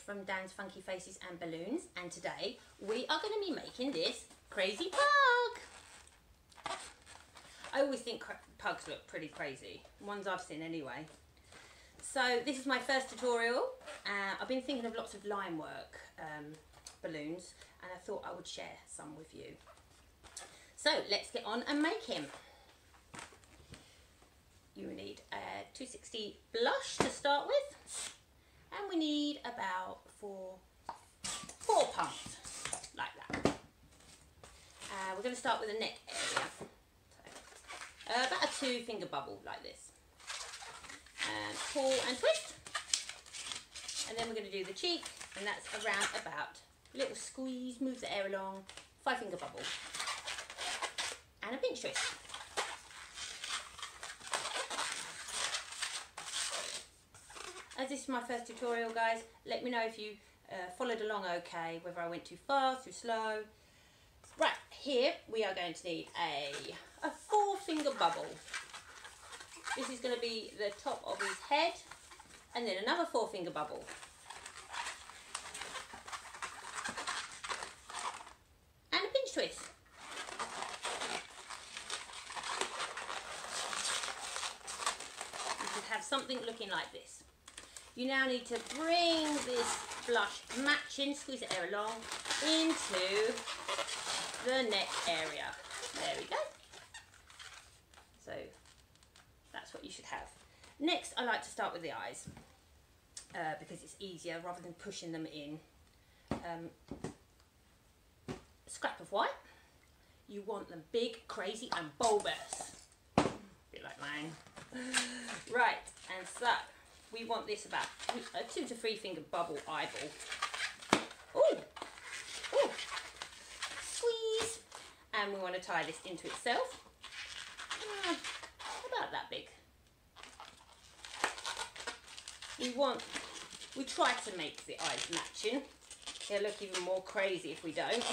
From Dan's Funky Faces and Balloons, and today we are going to be making this crazy pug. I always think pugs look pretty crazy, ones I've seen anyway. So this is my first tutorial. I've been thinking of lots of line work balloons, and I thought I would share some with you. So let's get on and make him. You will need a 260 blush to start with. And we need about four pumps, like that. We're going to start with the neck area. So, about a 2-finger bubble, like this. And pull and twist. And then we're going to do the cheek, and that's around about a little squeeze, move the air along, 5-finger bubble. And a pinch twist. As this is my first tutorial, guys, let me know if you followed along okay, whether I went too fast, too slow. Right, here we are going to need a 4-finger bubble. This is going to be the top of his head, and then another 4-finger bubble. And a pinch twist. You should have something looking like this. You now need to bring this blush matching, squeeze the air along, into the neck area. There we go. So that's what you should have. Next, I like to start with the eyes because it's easier rather than pushing them in. A scrap of white. You want them big, crazy and bulbous. A bit like mine. Right, and so we want this about a 2 to 3-finger bubble eyeball. Ooh, ooh, squeeze, and we want to tie this into itself. About that big. We try to make the eyes matching. They'll look even more crazy if we don't.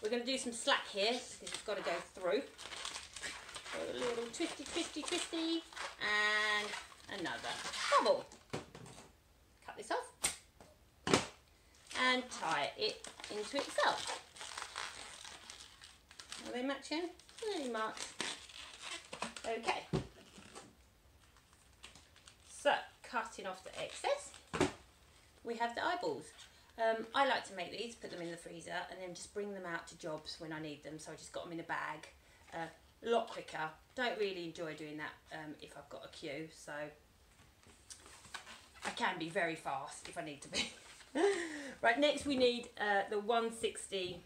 We're going to do some slack here because it's got to go through. So a little twisty, twisty, twisty, and another bubble. Cut this off and tie it into itself. Are they matching? Pretty much. Okay. So, cutting off the excess, we have the eyeballs. I like to make these, put them in the freezer, and then just bring them out to jobs when I need them. So I just got them in a bag. A lot quicker. Don't really enjoy doing that if I've got a queue, so I can be very fast if I need to be. Right, next we need the 160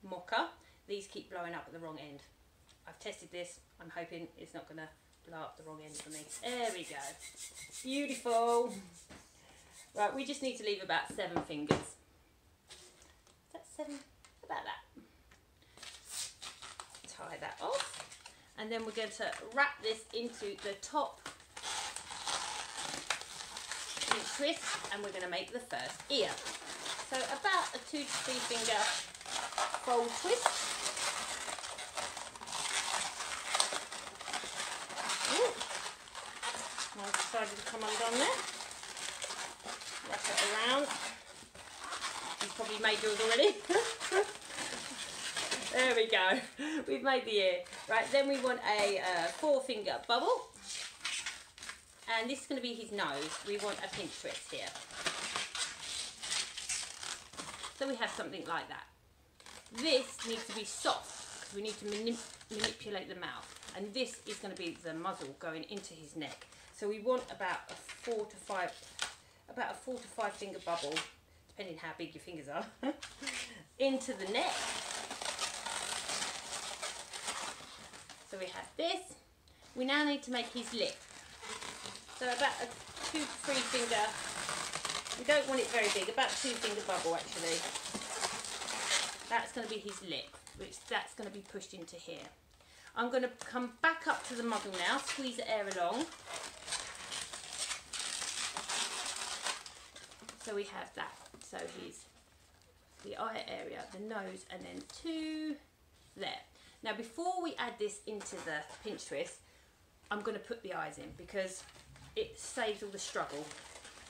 mocha. These keep blowing up at the wrong end. I've tested this. I'm hoping it's not going to blow up the wrong end for me. There we go. Beautiful. Right, we just need to leave about 7 fingers. Is that 7? About that. Tie that off, and then we're going to wrap this into the top twist, and we're going to make the first ear. So about a 2 to 3-finger fold twist. Ooh. One decided to come undone there. Wrap it around. You've probably made yours already. There we go. We've made the ear. Right, then we want a 4-finger bubble. And this is going to be his nose. We want a pinch twist here. So we have something like that. This needs to be soft because we need to manipulate the mouth. And this is going to be the muzzle going into his neck. So we want about a 4 to 5 finger bubble, depending how big your fingers are, into the neck. So we have this. We now need to make his lip. So about a 2 to 3 finger, we don't want it very big, about 2-finger bubble actually. That's going to be his lip, which that's going to be pushed into here. I'm going to come back up to the muzzle now, squeeze the air along. So we have that. So here's the eye area, the nose, and then 2 there. Now before we add this into the pinch twist, I'm going to put the eyes in because it saves all the struggle.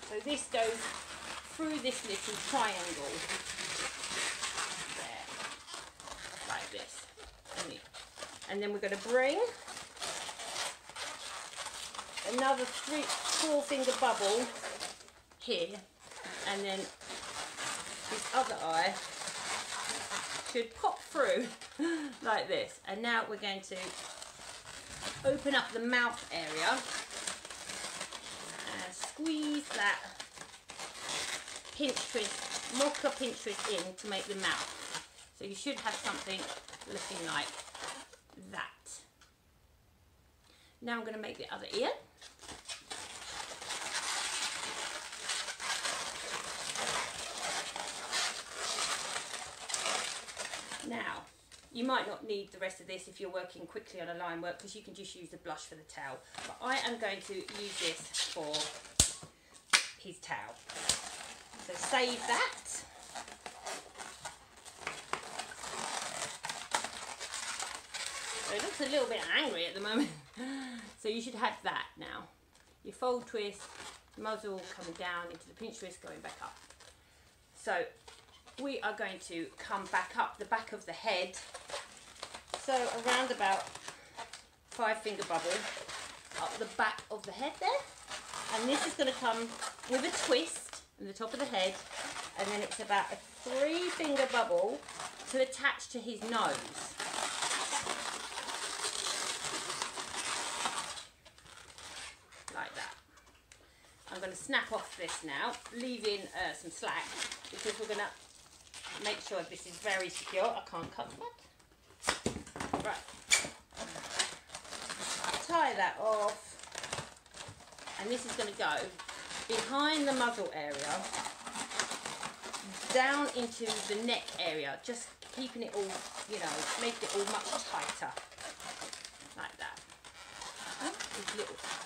So this goes through this little triangle there, like this. And then we're going to bring another 4 finger bubble here, and then this other eye should pop through like this. And now we're going to open up the mouth area and squeeze that pinch twist, mocha pinch twist in to make the mouth. So you should have something looking like that. Now I'm going to make the other ear. Now, you might not need the rest of this if you're working quickly on a line work, because you can just use the blush for the towel. But I am going to use this for his towel. So save that. So it looks a little bit angry at the moment. So you should have that now. Your fold twist, muzzle coming down into the pinch twist, going back up. So we are going to come back up the back of the head. So around about 5 finger bubble up the back of the head there. And this is going to come with a twist in the top of the head. And then it's about a 3 finger bubble to attach to his nose. Like that. I'm going to snap off this now, leaving some slack, because we're going to make sure this is very secure. I can't cut that. Right. Tie that off. And this is going to go behind the muzzle area, down into the neck area, just keeping it all, you know, making it all much tighter. Like that. Oh,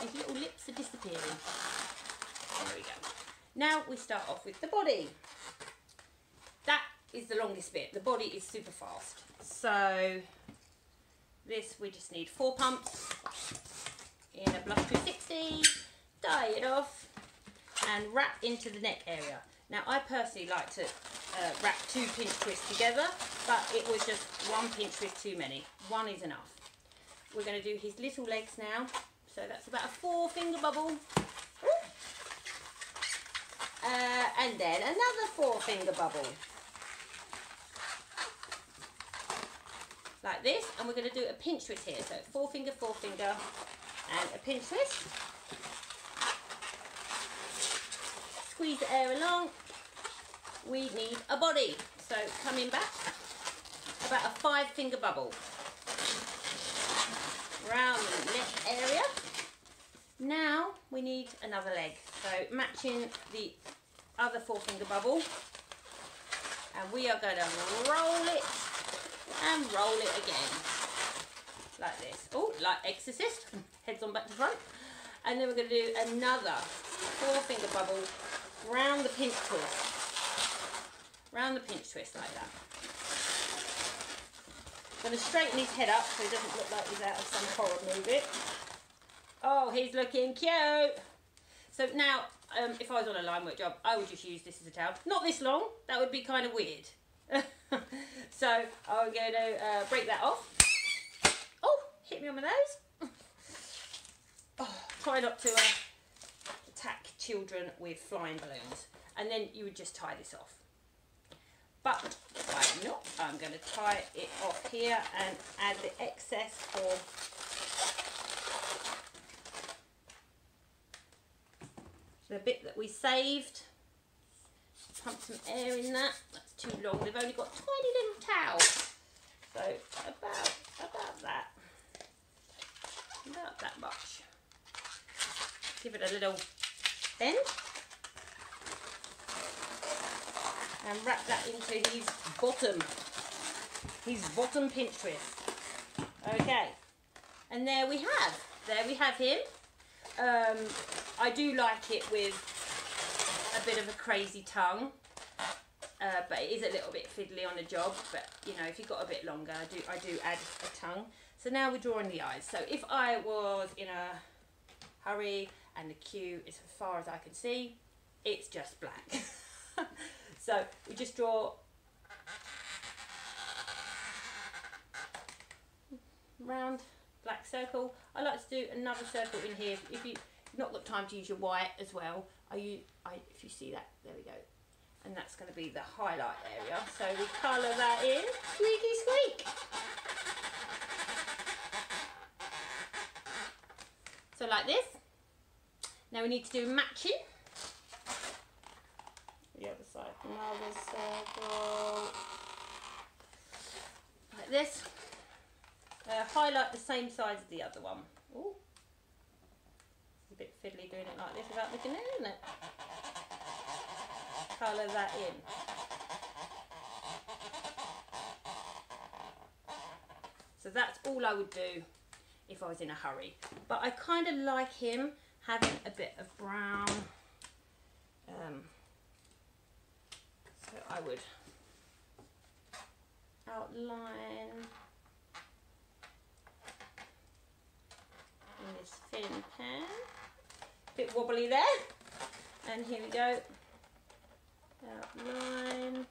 his little lips are disappearing. There we go. Now we start off with the body. That is the longest bit. The body is super fast. So this, we just need 4 pumps in a blush 260, tie it off and wrap into the neck area. Now I personally like to wrap 2 pinch twists together, but it was just 1 pinch twist too many. 1 is enough. We're going to do his little legs now. So that's about a 4 finger bubble. And then another 4 finger bubble. Like this, and we're going to do a pinch twist here. So 4 finger, and a pinch twist. Squeeze the air along. We need a body. So coming back, about a 5 finger bubble. Round the neck area. Now we need another leg. So matching the other 4 finger bubble. And we are going to roll it and roll it again. Like this. Oh, like Exorcist. Heads on back to front. And then we're going to do another 4 finger bubble round the pinch twist. Round the pinch twist like that. I'm going to straighten his head up so he doesn't look like he's out of some horror movie. Oh, he's looking cute. So now, if I was on a line work job, I would just use this as a towel. Not this long. That would be kind of weird. So I'm going to break that off. Oh, hit me on my nose. Oh, try not to attack children with flying balloons. And then you would just tie this off. But I'm not. I'm going to tie it off here and add the excess for the bit that we saved. Pump some air in that. That's too long. They've only got tiny little towels. So about that. About that much. Give it a little bend. And wrap that into his bottom pinch twist. Okay, And there we have him. I do like it with a bit of a crazy tongue, but it is a little bit fiddly on the job. But you know, if you've got a bit longer, I do add a tongue. So now we're drawing the eyes. So if I was in a hurry and the queue is as far as I can see, it's just black. So we just draw round black circle. I like to do another circle in here if you've not got time to use your white as well. If you see that, there we go, and that's going to be the highlight area. So we colour that in. Squeaky squeak. So like this. Now we need to do matching. The other side, another circle like this. Highlight the same size as the other one. Ooh. It's a bit fiddly doing it like this without looking at it, isn't it? Colour that in. So that's all I would do if I was in a hurry. But I kind of like him having a bit of brown. So I would outline in this thin pen. Bit wobbly there. And here we go. Outline.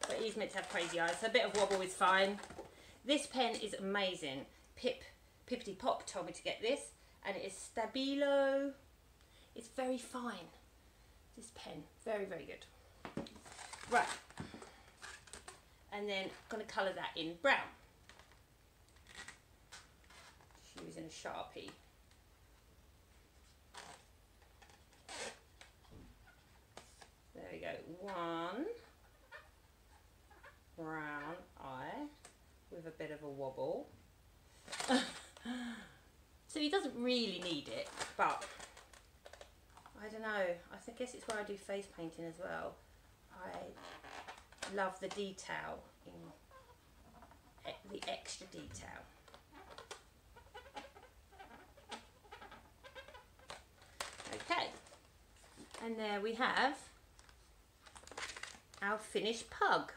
But he's meant to have crazy eyes, so a bit of wobble is fine. This pen is amazing. Pippity Pop told me to get this, and it is Stabilo. It's very fine. This pen, very, very good. Right. And then I'm going to colour that in brown. Just using a Sharpie. There we go. One brown eye with a bit of a wobble. So he doesn't really need it, but I don't know. I guess it's where I do face painting as well. I love the detail in the extra detail. Okay, and there we have our finished pug.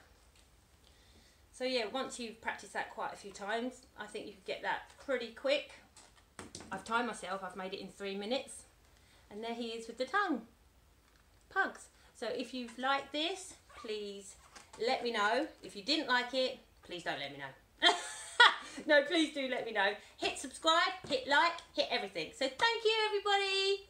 So yeah, once you've practiced that quite a few times, I think you could get that pretty quick. I've timed myself, I've made it in 3 minutes. And there he is with the tongue. Pugs. So if you've liked this, please let me know. If you didn't like it, please don't let me know. No, please do let me know. Hit subscribe, hit like, hit everything. So thank you, everybody.